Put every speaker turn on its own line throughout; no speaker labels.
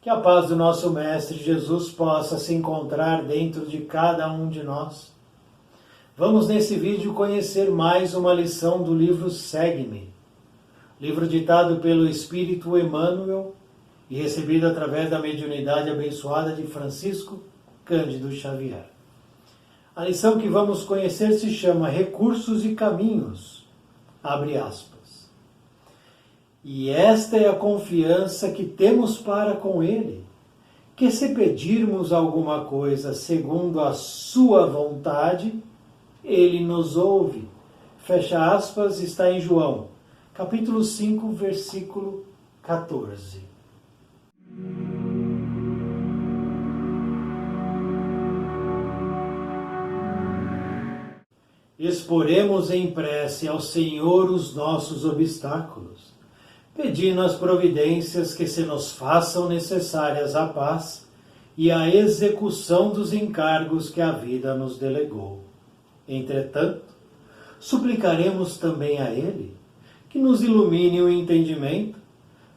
Que a paz do nosso Mestre Jesus possa se encontrar dentro de cada um de nós. Vamos nesse vídeo conhecer mais uma lição do livro Segue-me, livro ditado pelo Espírito Emmanuel e recebido através da mediunidade abençoada de Francisco Cândido Xavier. A lição que vamos conhecer se chama Recursos e Caminhos, abre aspas. E esta é a confiança que temos para com Ele, que se pedirmos alguma coisa segundo a sua vontade, Ele nos ouve. Fecha aspas, está em João, capítulo 5, versículo 14. Exporemos em prece ao Senhor os nossos obstáculos, pedindo as providências que se nos façam necessárias a paz e a execução dos encargos que a vida nos delegou. Entretanto, suplicaremos também a Ele que nos ilumine o entendimento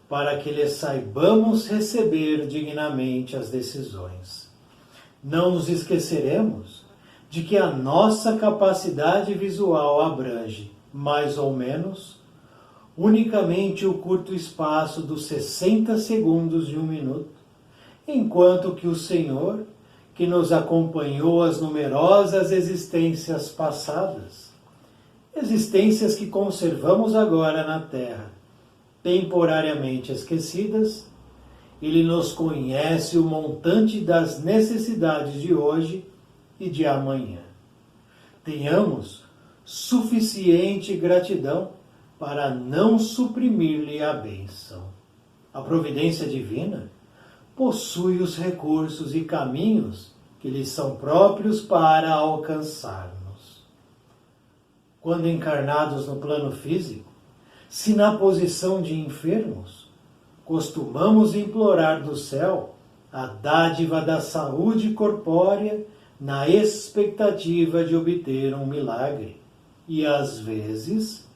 para que lhe saibamos receber dignamente as decisões. Não nos esqueceremos de que a nossa capacidade visual abrange, mais ou menos, unicamente o curto espaço dos 60 segundos de um minuto, enquanto que o Senhor, que nos acompanhou as numerosas existências passadas, existências que conservamos agora na Terra, temporariamente esquecidas, Ele nos conhece o montante das necessidades de hoje e de amanhã. Tenhamos suficiente gratidão para não suprimir-lhe a bênção. A providência divina possui os recursos e caminhos que lhe são próprios para alcançar-nos. Quando encarnados no plano físico, se na posição de enfermos, costumamos implorar do céu a dádiva da saúde corpórea na expectativa de obter um milagre. E às vezes,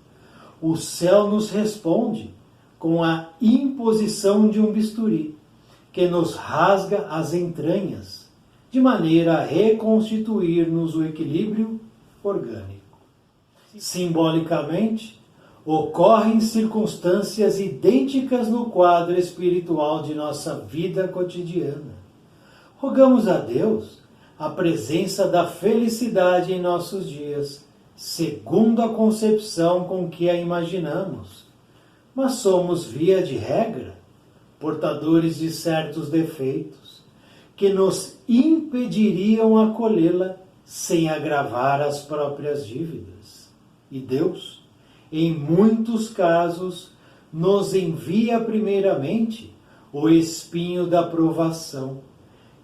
o céu nos responde com a imposição de um bisturi, que nos rasga as entranhas, de maneira a reconstituir-nos o equilíbrio orgânico. Simbolicamente, ocorrem circunstâncias idênticas no quadro espiritual de nossa vida cotidiana. Rogamos a Deus a presença da felicidade em nossos dias, segundo a concepção com que a imaginamos, mas somos, via de regra, portadores de certos defeitos que nos impediriam acolhê-la sem agravar as próprias dívidas. E Deus, em muitos casos, nos envia primeiramente o espinho da provação,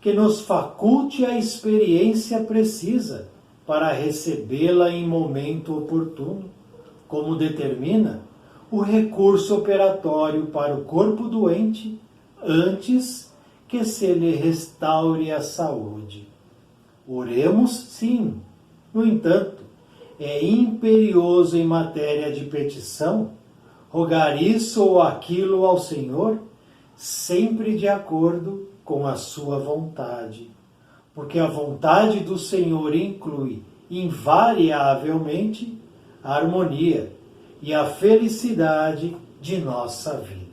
que nos faculte a experiência precisa para recebê-la em momento oportuno, como determina o recurso operatório para o corpo doente antes que se lhe restaure a saúde. Oremos, sim. No entanto, é imperioso em matéria de petição rogar isso ou aquilo ao Senhor, sempre de acordo com a sua vontade, porque a vontade do Senhor inclui, invariavelmente, a harmonia e a felicidade de nossa vida.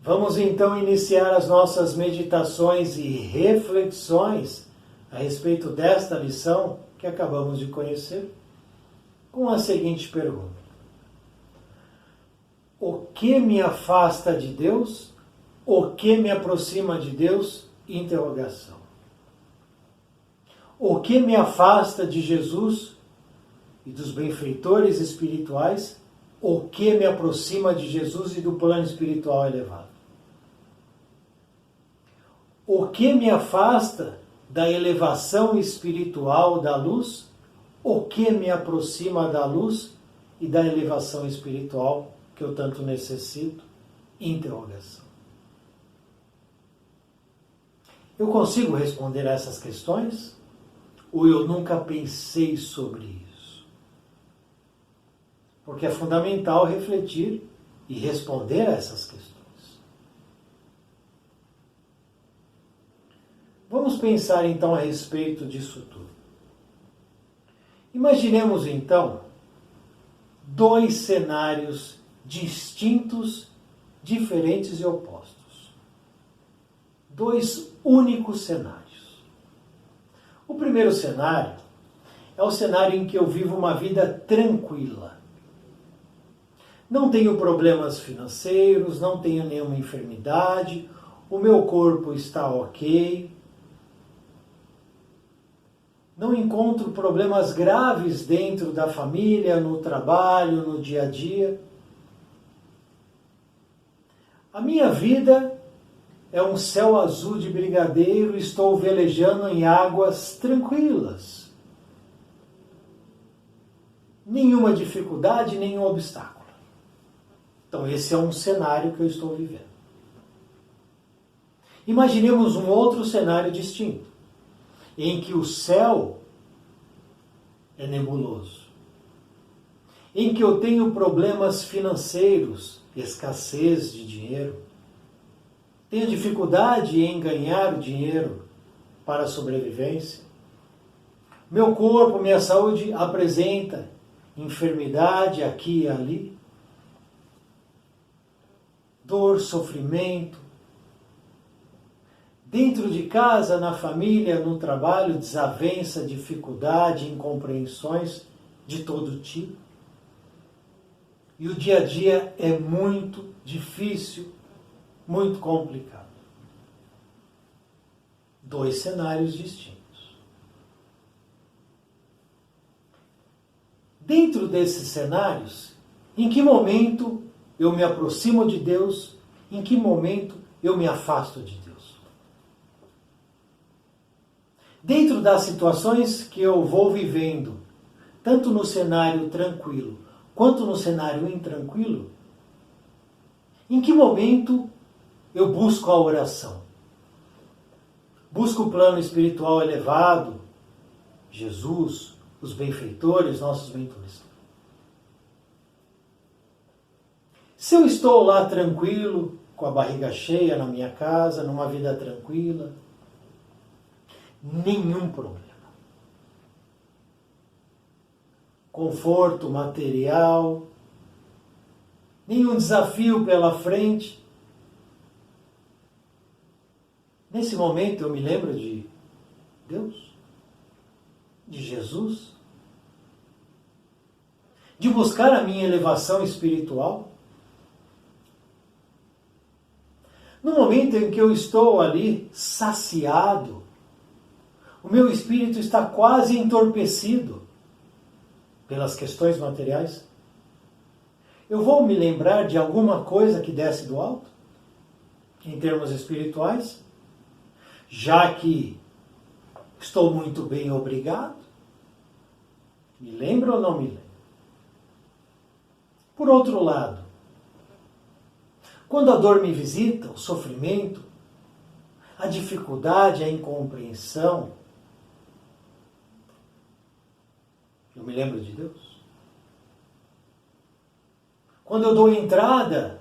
Vamos então iniciar as nossas meditações e reflexões a respeito desta lição que acabamos de conhecer, com a seguinte pergunta: o que me afasta de Deus? O que me aproxima de Deus? Interrogação. O que me afasta de Jesus e dos benfeitores espirituais? O que me aproxima de Jesus e do plano espiritual elevado? O que me afasta da elevação espiritual da luz? O que me aproxima da luz e da elevação espiritual que eu tanto necessito? Interrogação. Eu consigo responder a essas questões? Ou eu nunca pensei sobre isso? porque é fundamental refletir e responder a essas questões. Vamos pensar então a respeito disso tudo. Imaginemos então dois cenários distintos, diferentes e opostos. Dois únicos cenários. O primeiro cenário é o cenário em que eu vivo uma vida tranquila. Não tenho problemas financeiros, não tenho nenhuma enfermidade, o meu corpo está ok. Não encontro problemas graves dentro da família, no trabalho, no dia a dia. A minha vida é um céu azul de brigadeiro, estou velejando em águas tranquilas. Nenhuma dificuldade, nenhum obstáculo. Então esse é um cenário que eu estou vivendo. Imaginemos um outro cenário distinto, em que o céu é nebuloso, em que eu tenho problemas financeiros, escassez de dinheiro, tenho dificuldade em ganhar o dinheiro para a sobrevivência, meu corpo, minha saúde apresenta enfermidade aqui e ali, dor, sofrimento, dentro de casa, na família, no trabalho, desavença, dificuldade, incompreensões de todo tipo. E o dia a dia é muito difícil, muito complicado. Dois cenários distintos. Dentro desses cenários, em que momento eu me aproximo de Deus, em que momento eu me afasto de Deus? Dentro das situações que eu vou vivendo, tanto no cenário tranquilo quanto no cenário intranquilo, em que momento eu busco a oração? Busco o plano espiritual elevado, Jesus, os benfeitores, nossos mentores. Se eu estou lá tranquilo, com a barriga cheia na minha casa, numa vida tranquila, nenhum problema. Conforto material, nenhum desafio pela frente. Nesse momento eu me lembro de Deus, de Jesus, de buscar a minha elevação espiritual. No momento em que eu estou ali saciado, o meu espírito está quase entorpecido pelas questões materiais, eu vou me lembrar de alguma coisa que desce do alto, em termos espirituais, já que estou muito bem, obrigado? Me lembro ou não me lembro? Por outro lado, quando a dor me visita, o sofrimento, a dificuldade, a incompreensão, eu me lembro de Deus. Quando eu dou entrada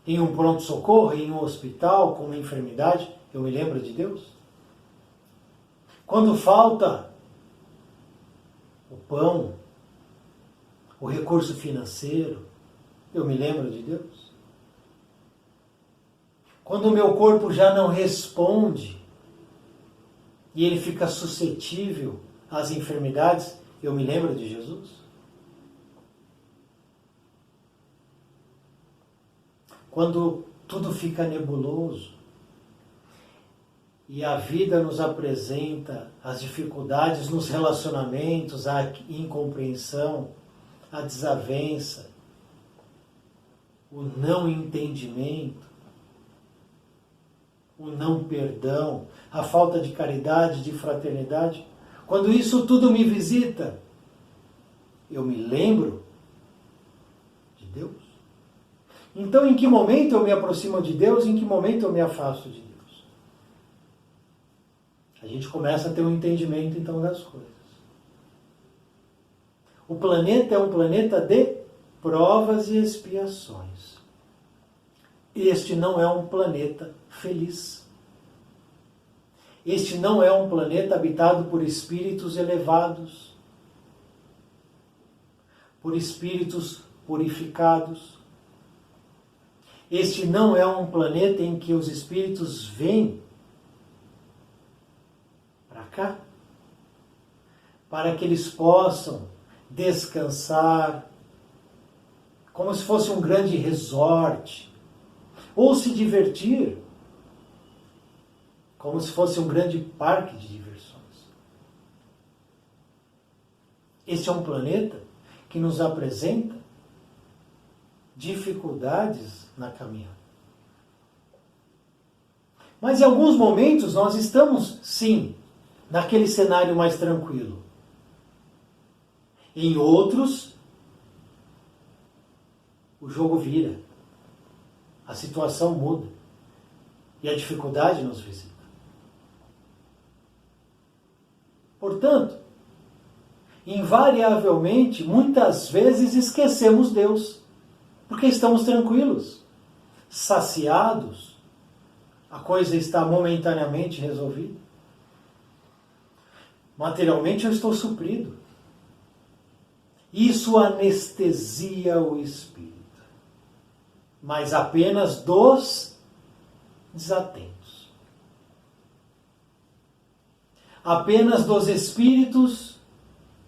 em um pronto-socorro, em um hospital com uma enfermidade, eu me lembro de Deus. Quando falta o pão, o recurso financeiro, eu me lembro de Deus. Quando o meu corpo já não responde e ele fica suscetível às enfermidades, eu me lembro de Jesus. Quando tudo fica nebuloso e a vida nos apresenta as dificuldades nos relacionamentos, a incompreensão, a desavença, o não entendimento, o não perdão, a falta de caridade, de fraternidade, quando isso tudo me visita, eu me lembro de Deus. Então, em que momento eu me aproximo de Deus, em que momento eu me afasto de Deus? A gente começa a ter um entendimento, então, das coisas. O planeta é um planeta de provas e expiações. Este não é um planeta feliz. Este não é um planeta habitado por espíritos elevados, por espíritos purificados. Este não é um planeta em que os espíritos vêm para cá, para que eles possam descansar, como se fosse um grande resort, ou se divertir, como se fosse um grande parque de diversões. Este é um planeta que nos apresenta dificuldades na caminhada. Mas em alguns momentos nós estamos, sim, naquele cenário mais tranquilo. Em outros, o jogo vira, a situação muda e a dificuldade nos visita. Portanto, invariavelmente, muitas vezes esquecemos Deus, porque estamos tranquilos, saciados, a coisa está momentaneamente resolvida. Materialmente eu estou suprido. Isso anestesia o espírito, mas apenas dos desatentos. Apenas dos espíritos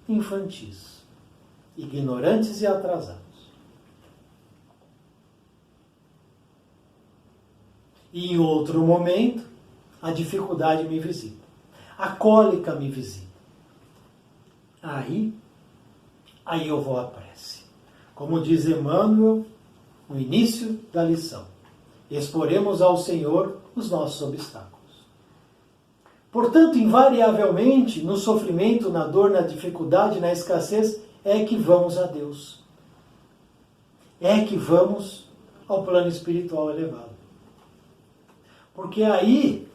infantis, ignorantes e atrasados. E em outro momento, a dificuldade me visita. A cólica me visita. Aí eu vou à prece. Como diz Emmanuel no início da lição, exporemos ao Senhor os nossos obstáculos. Portanto, invariavelmente, no sofrimento, na dor, na dificuldade, na escassez, é que vamos a Deus. É que vamos ao plano espiritual elevado. Porque aí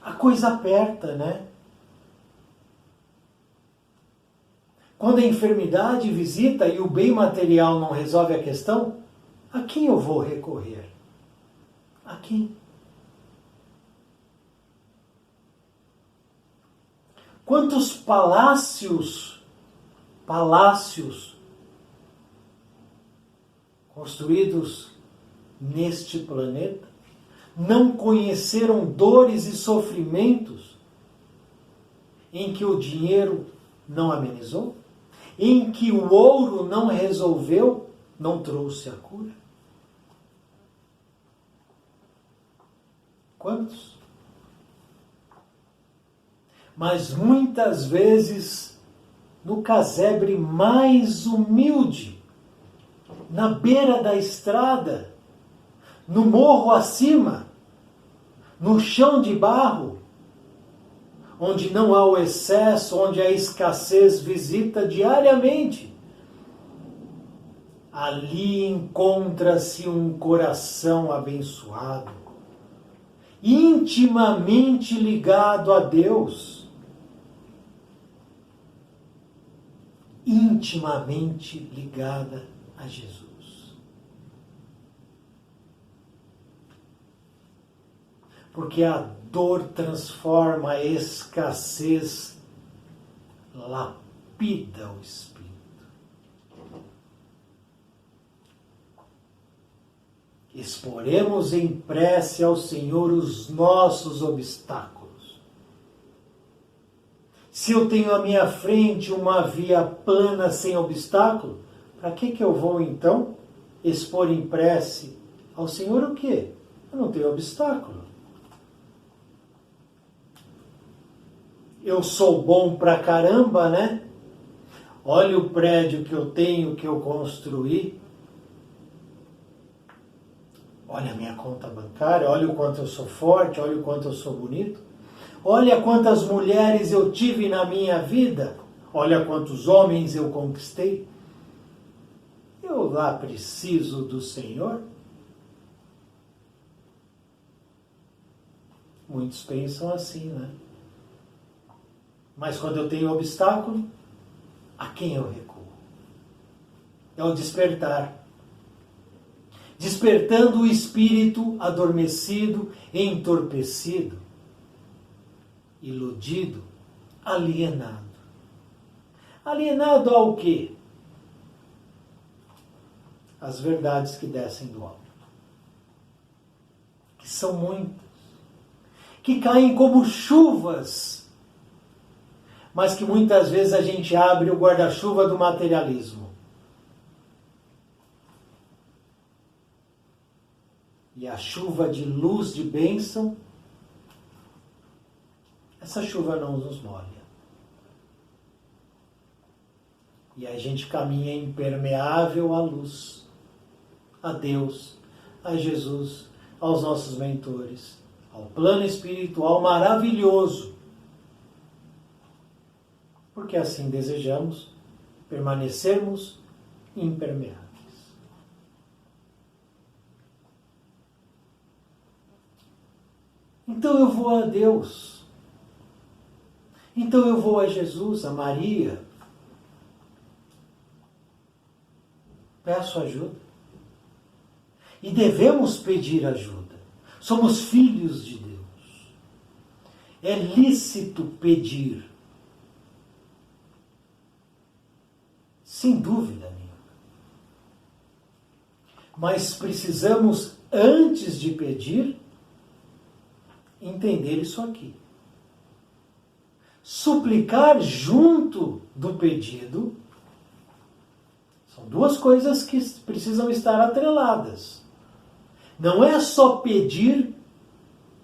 a coisa aperta, né? Quando a enfermidade visita e o bem material não resolve a questão, a quem eu vou recorrer? A quem? Quantos palácios construídos neste planeta não conheceram dores e sofrimentos em que o dinheiro não amenizou? Em que o ouro não resolveu, não trouxe a cura? Quantos? Mas muitas vezes, no casebre mais humilde, na beira da estrada, no morro acima, no chão de barro, onde não há o excesso, onde a escassez visita diariamente, ali encontra-se um coração abençoado, intimamente ligado a Deus, intimamente ligada a Jesus. Porque a dor transforma, a escassez lapida o espírito. Exporemos em prece ao Senhor os nossos obstáculos. Se eu tenho à minha frente uma via plana sem obstáculo, para que eu vou então expor em prece ao Senhor o quê? Eu não tenho obstáculo. Eu sou bom pra caramba, né? Olha o prédio que eu tenho, que eu construí. Olha a minha conta bancária, olha o quanto eu sou forte, olha o quanto eu sou bonito. Olha quantas mulheres eu tive na minha vida. Olha quantos homens eu conquistei. Eu lá preciso do Senhor? Muitos pensam assim, né? Mas quando eu tenho obstáculo, a quem eu recuo? é o despertar. Despertando o espírito adormecido, entorpecido, iludido, alienado. Alienado ao quê? As verdades que descem do alto. Que são muitas. Que caem como chuvas. Mas que muitas vezes a gente abre o guarda-chuva do materialismo. E a chuva de luz, de bênção, essa chuva não nos molha. E a gente caminha impermeável à luz, a Deus, a Jesus, aos nossos mentores, ao plano espiritual maravilhoso. Porque assim desejamos permanecermos impermeáveis. Então eu vou a Deus. Então eu vou a Jesus, a Maria. Peço ajuda. E devemos pedir ajuda. Somos filhos de Deus. É lícito pedir. Sem dúvida nenhuma. Mas precisamos, antes de pedir, entender isso aqui. Suplicar junto do pedido são duas coisas que precisam estar atreladas. Não é só pedir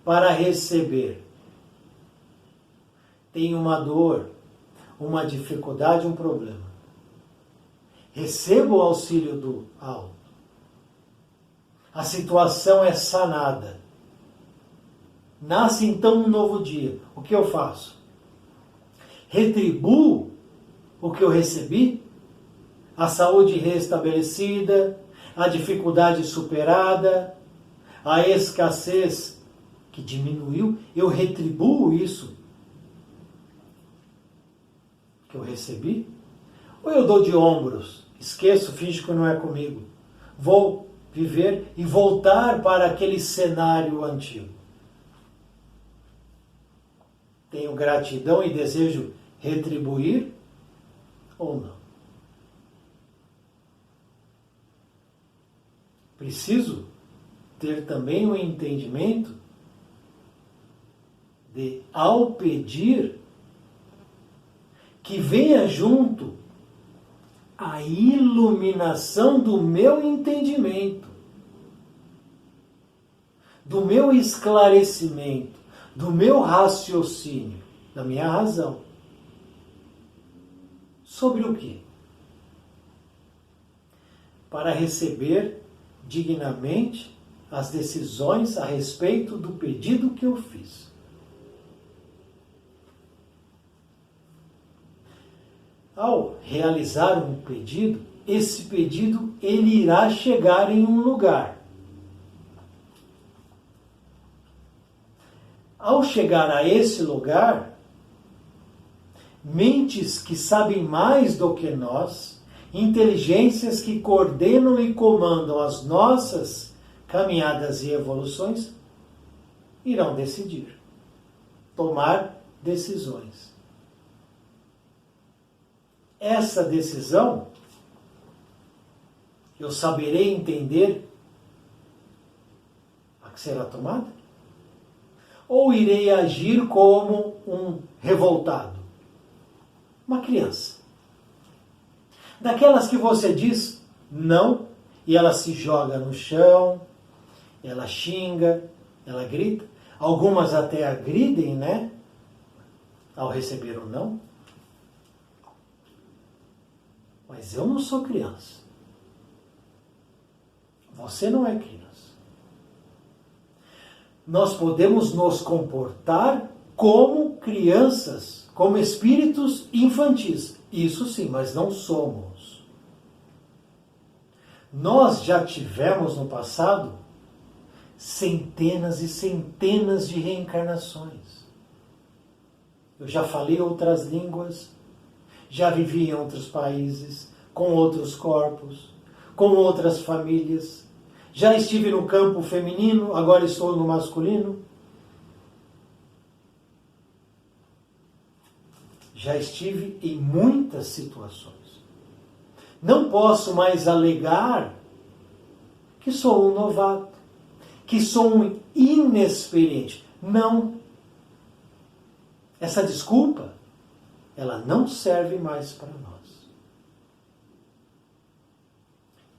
para receber. Tem uma dor, uma dificuldade, um problema. Recebo o auxílio do alto. A situação é sanada. Nasce então um novo dia. O que eu faço? Retribuo o que eu recebi? A saúde restabelecida, a dificuldade superada, a escassez que diminuiu, eu retribuo isso que eu recebi? Ou eu dou de ombros, esqueço, finjo que não é comigo, vou viver e voltar para aquele cenário antigo? Tenho gratidão e desejo retribuir ou não? Preciso ter também um entendimento de, ao pedir, que venha junto a iluminação do meu entendimento, do meu esclarecimento, do meu raciocínio, da minha razão. Sobre o quê? Para receber dignamente as decisões a respeito do pedido que eu fiz. Ao realizar um pedido, esse pedido ele irá chegar em um lugar. Ao chegar a esse lugar, mentes que sabem mais do que nós, inteligências que coordenam e comandam as nossas caminhadas e evoluções, irão decidir, tomar decisões. Essa decisão, eu saberei entender a que será tomada? Ou irei agir como um revoltado? Uma criança. Daquelas que você diz não, e ela se joga no chão, ela xinga, ela grita. Algumas até agridem, né? Ao receber o não. Mas eu não sou criança. Você não é criança. Nós podemos nos comportar como crianças, como espíritos infantis. Isso sim, mas não somos. Nós já tivemos no passado centenas e centenas de reencarnações. Eu já falei outras línguas, já vivi em outros países, com outros corpos, com outras famílias. Já estive no campo feminino, agora estou no masculino. Já estive em muitas situações. Não posso mais alegar que sou um novato, que sou um inexperiente. Não. Essa desculpa, ela não serve mais para nós.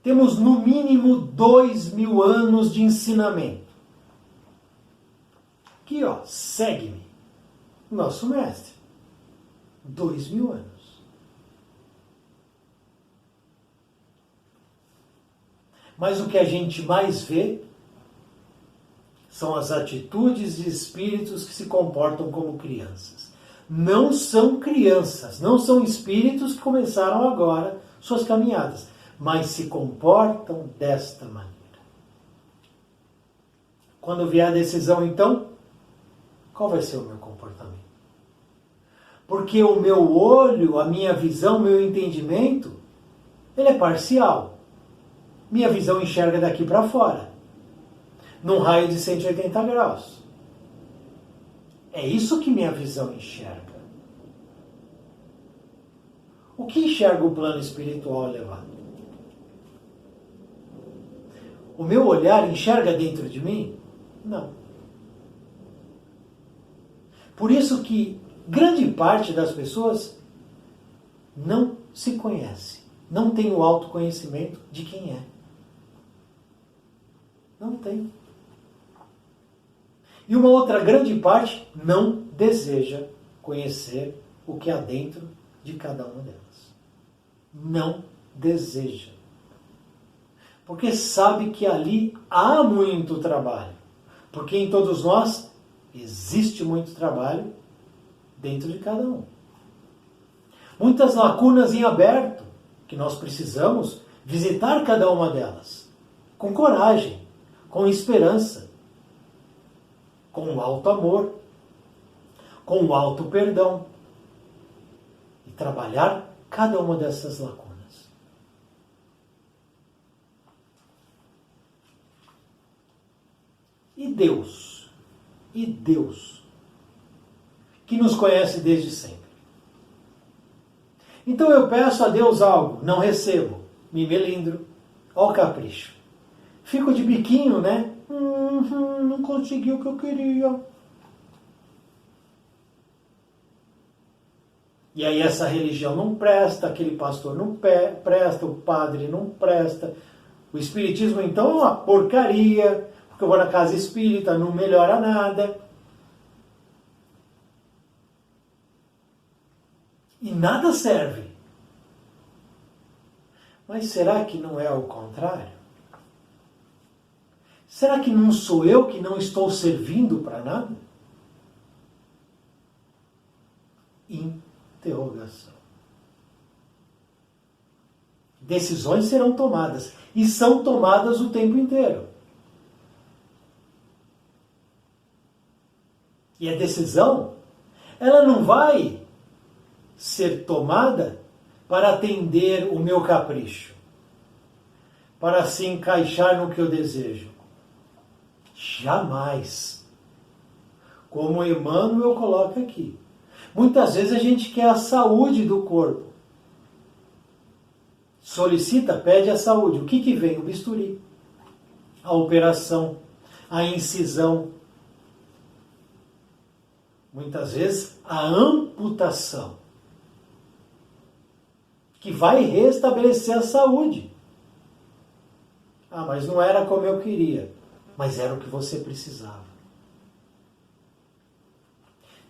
Temos no mínimo 2000 anos de ensinamento. Aqui, ó, segue-me. Nosso mestre. 2000 anos. Mas o que a gente mais vê são as atitudes de espíritos que se comportam como crianças. Não são crianças, não são espíritos que começaram agora suas caminhadas, mas se comportam desta maneira. Quando vier a decisão, então, qual vai ser o meu comportamento? Porque o meu olho, a minha visão, o meu entendimento, ele é parcial. Minha visão enxerga daqui para fora, num raio de 180 graus. É isso que minha visão enxerga. O que enxerga o plano espiritual elevado? O meu olhar enxerga dentro de mim? Não. Por isso que grande parte das pessoas não se conhece, não tem o autoconhecimento de quem é. Não tem. E uma outra grande parte não deseja conhecer o que há dentro de cada uma delas. Não deseja. Porque sabe que ali há muito trabalho. Porque em todos nós existe muito trabalho dentro de cada um. Muitas lacunas em aberto que nós precisamos visitar cada uma delas. Com coragem, com esperança, com alto amor, com alto perdão. E trabalhar cada uma dessas lacunas. E Deus, que nos conhece desde sempre. Então eu peço a Deus algo, não recebo, me melindro, ó capricho. Fico de biquinho, né? Não consegui o que eu queria. E aí essa religião não presta, aquele pastor não presta, o padre não presta. O espiritismo então é uma porcaria, porque eu vou na casa espírita, não melhora nada. E nada serve. Mas será que não é o contrário? Será que não sou eu que não estou servindo para nada? Interrogação. Decisões serão tomadas. E são tomadas o tempo inteiro. E a decisão, ela não vai ser tomada para atender o meu capricho, para se encaixar no que eu desejo. Jamais. Como Emmanuel coloca aqui. Muitas vezes a gente quer a saúde do corpo. Solicita, pede a saúde. O que vem? O bisturi. A operação, a incisão. Muitas vezes a amputação. Que vai restabelecer a saúde. Ah, mas não era como eu queria. Mas era o que você precisava.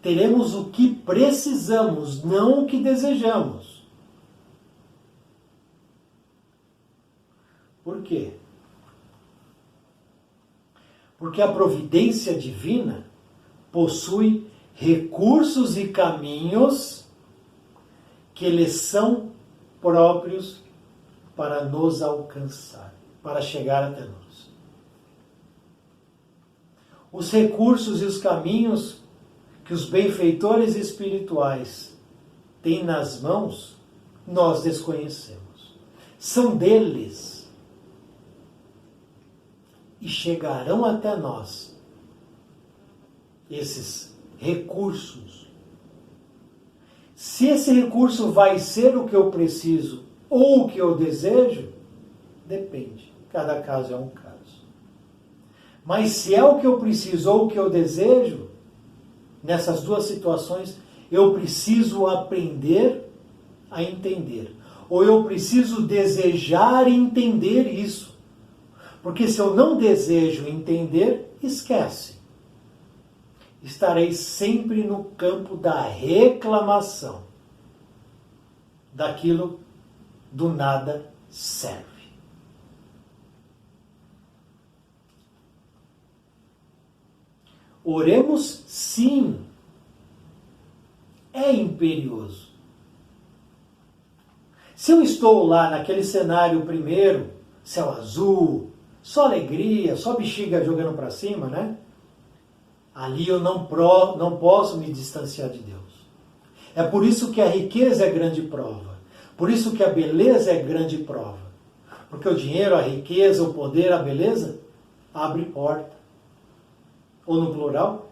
Teremos o que precisamos, não o que desejamos. Por quê? Porque a providência divina possui recursos e caminhos que lhes são próprios para nos alcançar, para chegar até nós. Os recursos e os caminhos que os benfeitores espirituais têm nas mãos, nós desconhecemos. são deles e chegarão até nós esses recursos. Se esse recurso vai ser o que eu preciso ou o que eu desejo, depende. Cada caso é um caso. Mas se é o que eu preciso ou o que eu desejo, nessas duas situações, eu preciso aprender a entender. Ou eu preciso desejar entender isso. Porque se eu não desejo entender, esquece. Estarei sempre no campo da reclamação. Daquilo do nada serve. Oremos sim. É imperioso. Se eu estou lá naquele cenário primeiro, céu azul, só alegria, só bexiga jogando para cima, né? Ali eu não posso me distanciar de Deus. É por isso que a riqueza é grande prova. Por isso que a beleza é grande prova. Porque o dinheiro, a riqueza, o poder, a beleza, abre porta. Ou no plural,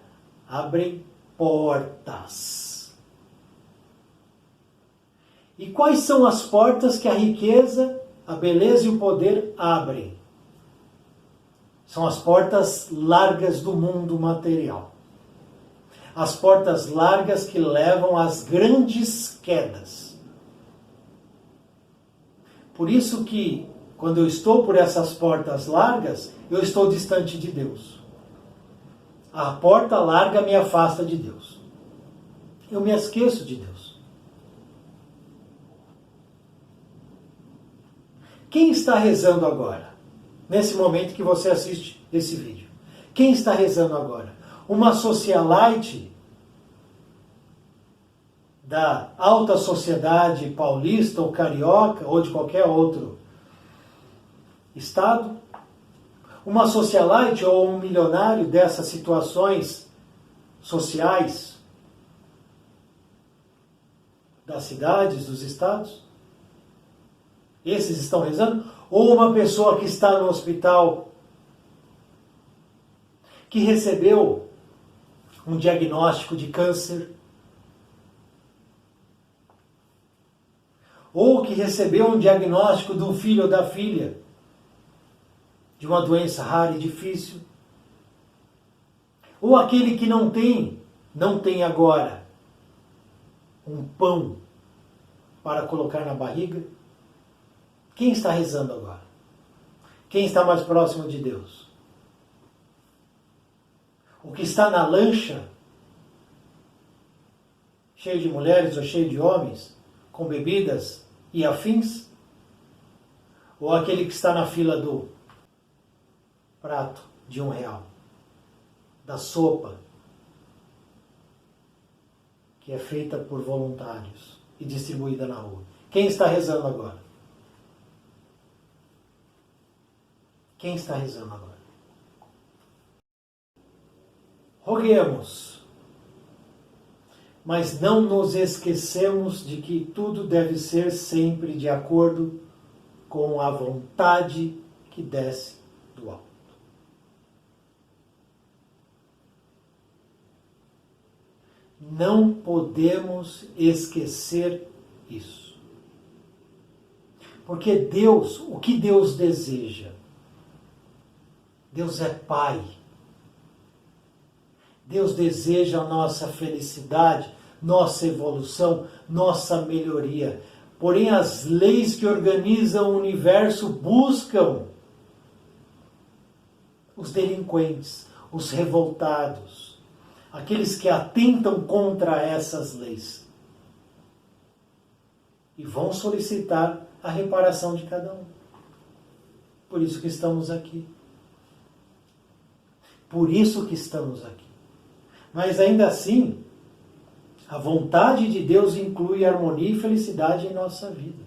abrem portas. E quais são as portas que a riqueza, a beleza e o poder abrem? São as portas largas do mundo material. As portas largas que levam às grandes quedas. Por isso que, quando eu estou por essas portas largas, eu estou distante de Deus. A porta larga me afasta de Deus. Eu me esqueço de Deus. Quem está rezando agora? Nesse momento que você assiste esse vídeo. Quem está rezando agora? Uma socialite da alta sociedade paulista ou carioca ou de qualquer outro estado? Uma socialite ou um milionário dessas situações sociais das cidades, dos estados? Esses estão rezando? Ou uma pessoa que está no hospital, que recebeu um diagnóstico de câncer, ou que recebeu um diagnóstico do filho ou da filha, de uma doença rara e difícil, ou aquele que não tem agora um pão para colocar na barriga. Quem está rezando agora? Quem está mais próximo de Deus? O que está na lancha, cheio de mulheres ou cheio de homens, com bebidas e afins? Ou aquele que está na fila do prato de R$1, da sopa, que é feita por voluntários e distribuída na rua? Quem está rezando agora? Quem está rezando agora? Roguemos, mas não nos esquecemos de que tudo deve ser sempre de acordo com a vontade que desce do alto. Não podemos esquecer isso. Porque Deus, o que Deus deseja? Deus é Pai. Deus deseja a nossa felicidade, nossa evolução, nossa melhoria. Porém, as leis que organizam o universo buscam os delinquentes, os revoltados, aqueles que atentam contra essas leis. E vão solicitar a reparação de cada um. Por isso que estamos aqui. Por isso que estamos aqui. Mas ainda assim, a vontade de Deus inclui harmonia e felicidade em nossa vida.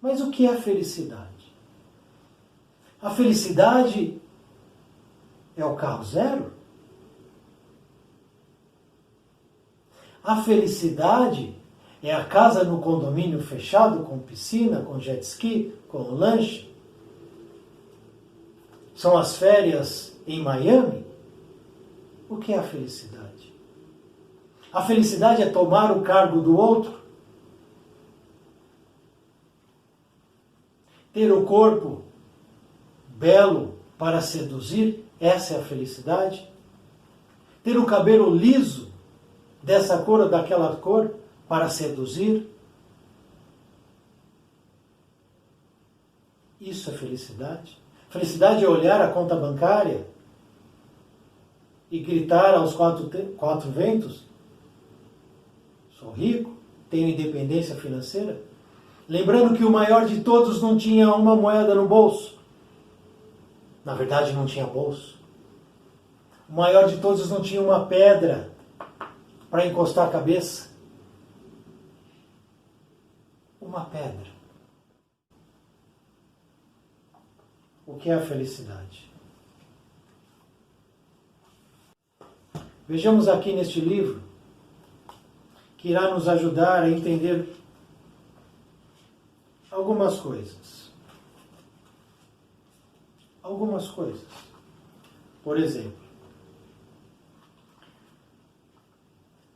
Mas o que é felicidade? A felicidade é o carro zero? A felicidade É a casa no condomínio fechado, com piscina, com jet ski, com lanche? São as férias em Miami? O que é a felicidade? A felicidade é tomar o cargo do outro? Ter o corpo belo para seduzir? Essa é a felicidade? Ter o cabelo liso, dessa cor ou daquela cor, para seduzir? Isso é felicidade? Felicidade é olhar a conta bancária e gritar aos quatro ventos: sou rico, tenho independência financeira? Lembrando que o maior de todos não tinha uma moeda no bolso. Na verdade, não tinha bolso. O maior de todos não tinha uma pedra para encostar a cabeça. Uma pedra. O que é a felicidade? Vejamos aqui neste livro, que irá nos ajudar a entender algumas coisas. Algumas coisas. Por exemplo,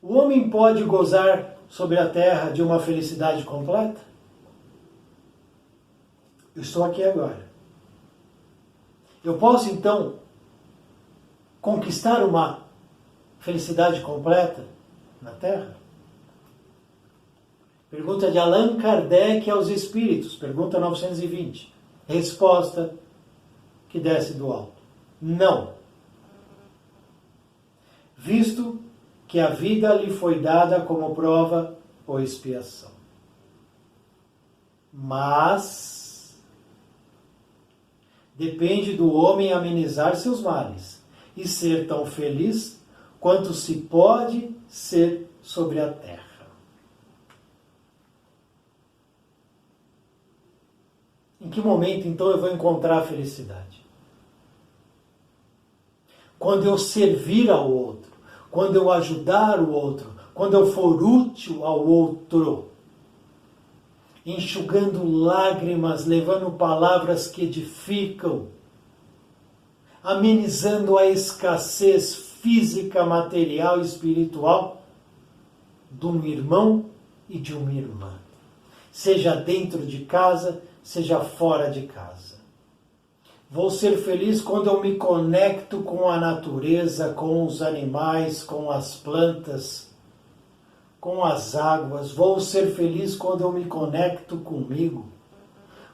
o homem pode gozar sobre a terra de uma felicidade completa? Eu estou aqui agora. Eu posso, então, conquistar uma felicidade completa na Terra? Pergunta de Allan Kardec aos Espíritos, pergunta 920. Resposta que desce do alto: não. Visto que a vida lhe foi dada como prova ou expiação. Mas depende do homem amenizar seus males e ser tão feliz quanto se pode ser sobre a terra. Em que momento, então, eu vou encontrar a felicidade? Quando eu servir ao outro, quando eu ajudar o outro, quando eu for útil ao outro, enxugando lágrimas, levando palavras que edificam, amenizando a escassez física, material e espiritual de um irmão e de uma irmã, seja dentro de casa, seja fora de casa. Vou ser feliz quando eu me conecto com a natureza, com os animais, com as plantas, com as águas. Vou ser feliz quando eu me conecto comigo,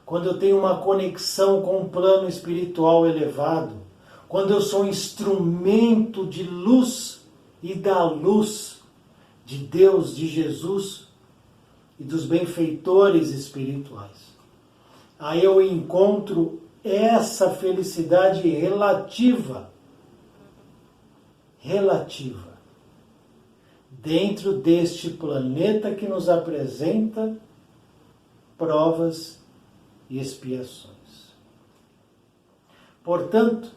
quando eu tenho uma conexão com um plano espiritual elevado, quando eu sou instrumento de luz e da luz de Deus, de Jesus e dos benfeitores espirituais. Aí eu encontro essa felicidade relativa, dentro deste planeta que nos apresenta provas e expiações. Portanto,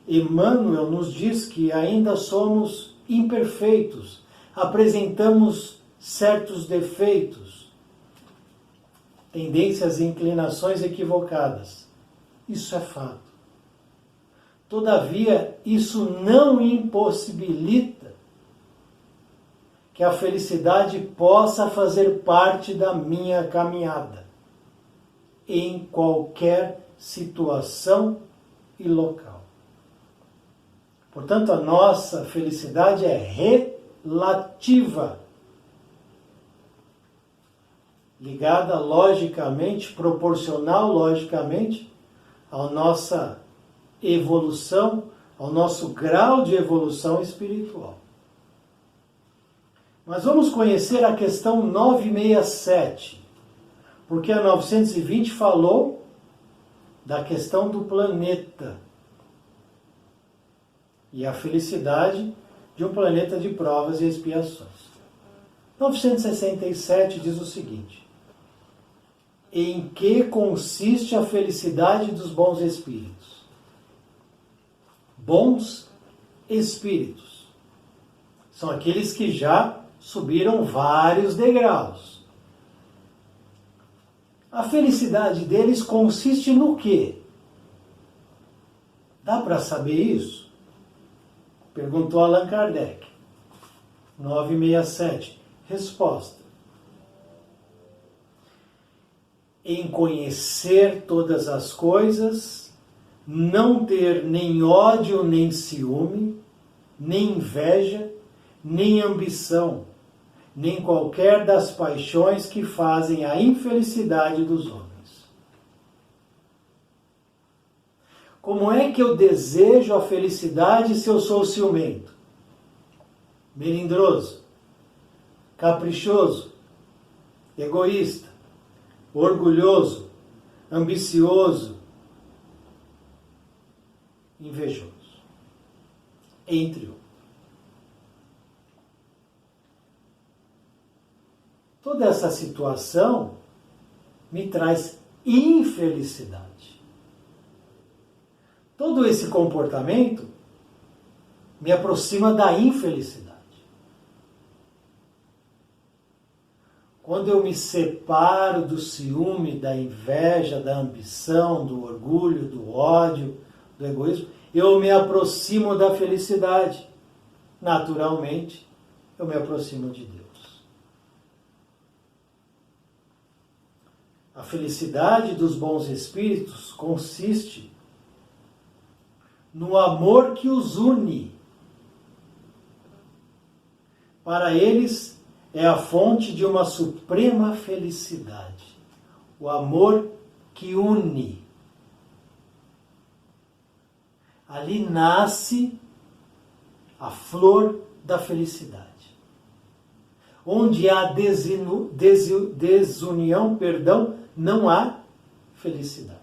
Emmanuel nos diz que ainda somos imperfeitos, apresentamos certos defeitos, tendências e inclinações equivocadas. Isso é fato. Todavia, isso não impossibilita que a felicidade possa fazer parte da minha caminhada, em qualquer situação e local. Portanto, a nossa felicidade é relativa, ligada logicamente, proporcional logicamente, à nossa evolução, ao nosso grau de evolução espiritual. Mas vamos conhecer a questão 967, porque a 920 falou da questão do planeta e a felicidade de um planeta de provas e expiações. 967 diz o seguinte: em que consiste a felicidade dos bons espíritos? Bons espíritos são aqueles que já Subiram vários degraus. A felicidade deles consiste no quê? Dá para saber isso? Perguntou Allan Kardec. 967. Resposta. Em conhecer todas as coisas, não ter nem ódio, nem ciúme, nem inveja, nem ambição, nem qualquer das paixões que fazem a infelicidade dos homens. Como é que eu desejo a felicidade se eu sou ciumento, melindroso, caprichoso, egoísta, orgulhoso, ambicioso, invejoso, entre outros? Toda essa situação me traz infelicidade. Todo esse comportamento me aproxima da infelicidade. Quando eu me separo do ciúme, da inveja, da ambição, do orgulho, do ódio, do egoísmo, eu me aproximo da felicidade. Naturalmente, eu me aproximo de Deus. A felicidade dos bons espíritos consiste no amor que os une. Para eles é a fonte de uma suprema felicidade. O amor que une. Ali nasce a flor da felicidade. Onde há desunião, não há felicidade.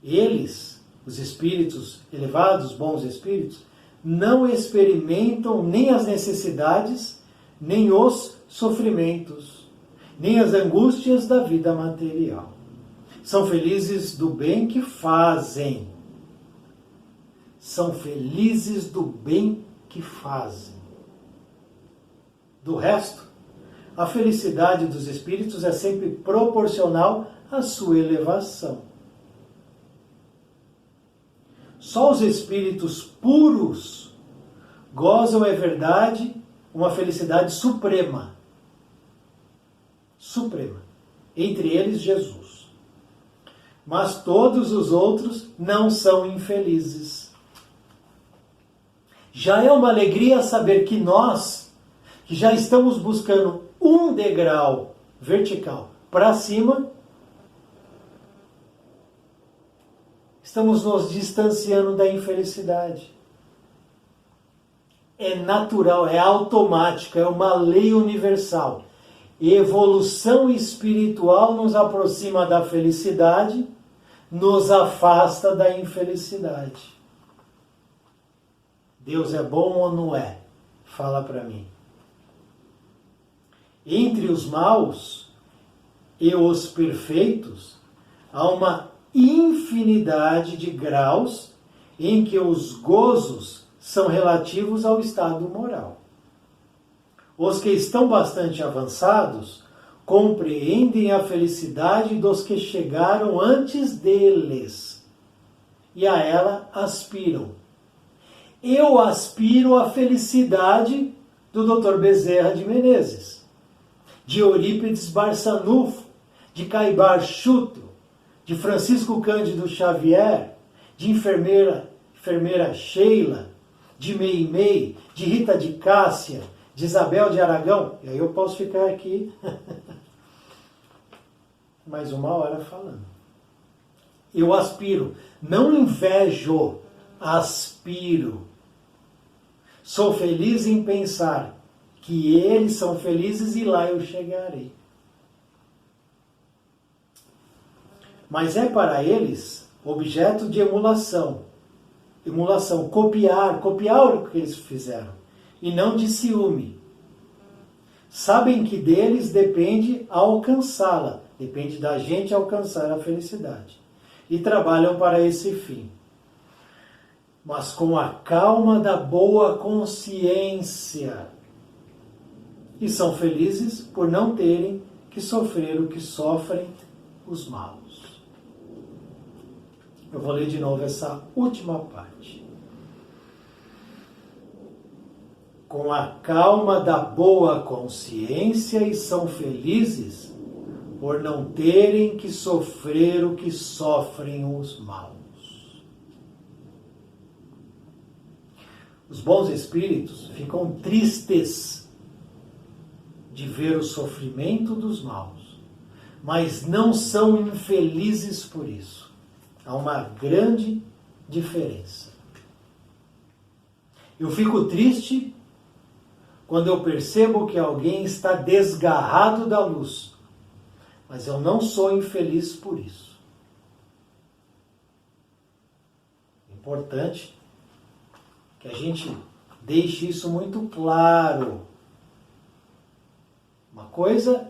Eles, os espíritos elevados, bons espíritos, não experimentam nem as necessidades, nem os sofrimentos, nem as angústias da vida material. São felizes do bem que fazem. São felizes do bem que fazem. Do resto, a felicidade dos espíritos é sempre proporcional à sua elevação. Só os espíritos puros gozam, é verdade, uma felicidade suprema. Suprema. Entre eles, Jesus. Mas todos os outros não são infelizes. Já é uma alegria saber que nós, que já estamos buscando um degrau vertical para cima, estamos nos distanciando da infelicidade. É natural, é automático, é uma lei universal. Evolução espiritual nos aproxima da felicidade, nos afasta da infelicidade. Deus é bom ou não é? Fala para mim. Entre os maus e os perfeitos, há uma infinidade de graus em que os gozos são relativos ao estado moral. Os que estão bastante avançados compreendem a felicidade dos que chegaram antes deles e a ela aspiram. Eu aspiro à felicidade do Dr. Bezerra de Menezes, de Eurípides Barçanufo, de Caibar Schutel, de Francisco Cândido Xavier, de enfermeira Sheila, de Meimei, de Rita de Cássia, de Isabel de Aragão. E aí eu posso ficar aqui mais uma hora falando. Eu aspiro, não invejo, aspiro. Sou feliz em pensar que eles são felizes e lá eu chegarei. Mas é para eles objeto de emulação. Emulação, copiar o que eles fizeram. E não de ciúme. Sabem que deles depende alcançá-la. Depende da gente alcançar a felicidade. E trabalham para esse fim. mas com a calma da boa consciência. E são felizes por não terem que sofrer o que sofrem os maus. Eu vou ler de novo essa última parte. Com a calma da boa consciência e são felizes por não terem que sofrer o que sofrem os maus. Os bons espíritos ficam tristes de ver o sofrimento dos maus, mas não são infelizes por isso. Há uma grande diferença. Eu fico triste quando eu percebo que alguém está desgarrado da luz, mas eu não sou infeliz por isso. Importante que a gente deixe isso muito claro. Uma coisa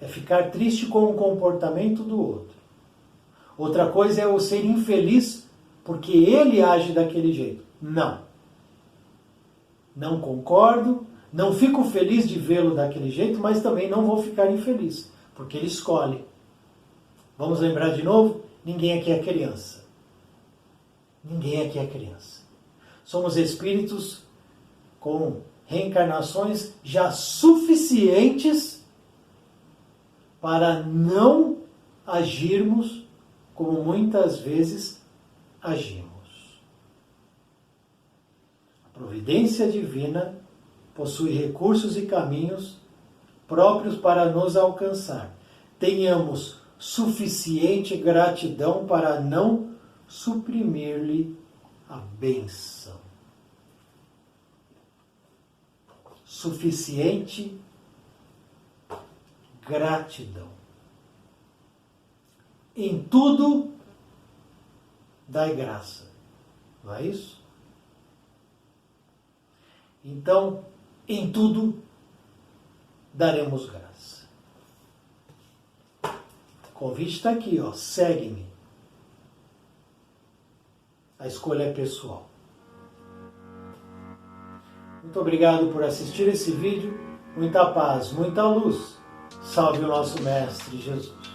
é ficar triste com o comportamento do outro. Outra coisa é eu ser infeliz porque ele age daquele jeito. Não. Não concordo, não fico feliz de vê-lo daquele jeito, mas também não vou ficar infeliz, porque ele escolhe. Vamos lembrar de novo? Ninguém aqui é criança. Ninguém aqui é criança. Somos espíritos com reencarnações já suficientes para não agirmos como muitas vezes agimos. A providência divina possui recursos e caminhos próprios para nos alcançar. Tenhamos suficiente gratidão para não suprimir-lhe a bênção. Suficiente gratidão. Em tudo dai graça. Não é isso? Então, em tudo daremos graça. O convite está aqui, ó. Segue-me. A escolha é pessoal. Muito obrigado por assistir esse vídeo. Muita paz, muita luz. Salve o nosso Mestre Jesus.